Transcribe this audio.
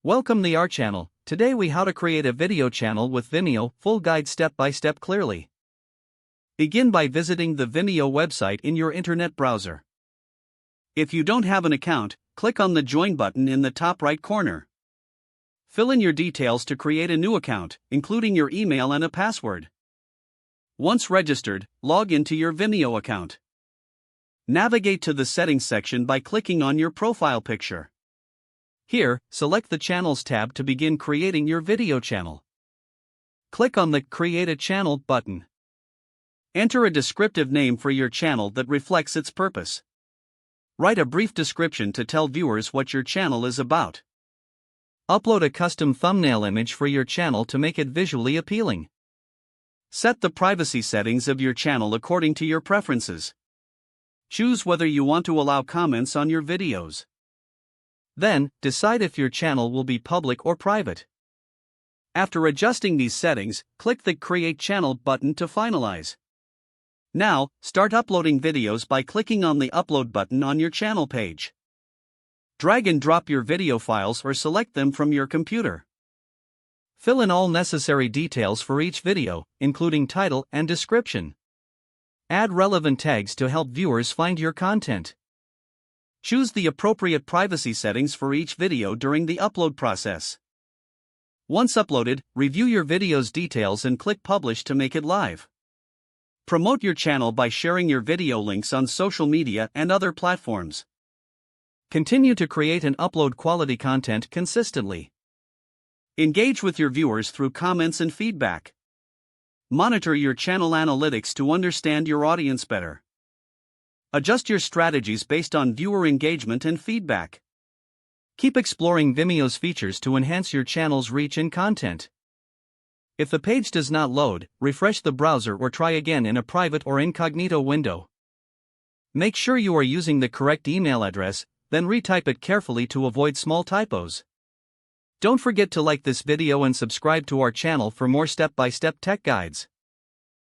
Welcome to our channel. Today we how to create a video channel with Vimeo, full guide step by step clearly. Begin by visiting the Vimeo website in your internet browser. If you don't have an account, click on the join button in the top right corner. Fill in your details to create a new account, including your email and a password. Once registered, log into your Vimeo account. Navigate to the settings section by clicking on your profile picture. Here, select the Channels tab to begin creating your video channel. Click on the Create a Channel button. Enter a descriptive name for your channel that reflects its purpose. Write a brief description to tell viewers what your channel is about. Upload a custom thumbnail image for your channel to make it visually appealing. Set the privacy settings of your channel according to your preferences. Choose whether you want to allow comments on your videos. Then, decide if your channel will be public or private. After adjusting these settings, click the Create Channel button to finalize. Now, start uploading videos by clicking on the Upload button on your channel page. Drag and drop your video files or select them from your computer. Fill in all necessary details for each video, including title and description. Add relevant tags to help viewers find your content. Choose the appropriate privacy settings for each video during the upload process. Once uploaded, review your video's details and click Publish to make it live. Promote your channel by sharing your video links on social media and other platforms. Continue to create and upload quality content consistently. Engage with your viewers through comments and feedback. Monitor your channel analytics to understand your audience better. Adjust your strategies based on viewer engagement and feedback. Keep exploring Vimeo's features to enhance your channel's reach and content. If the page does not load, refresh the browser or try again in a private or incognito window. Make sure you are using the correct email address, then retype it carefully to avoid small typos. Don't forget to like this video and subscribe to our channel for more step-by-step tech guides.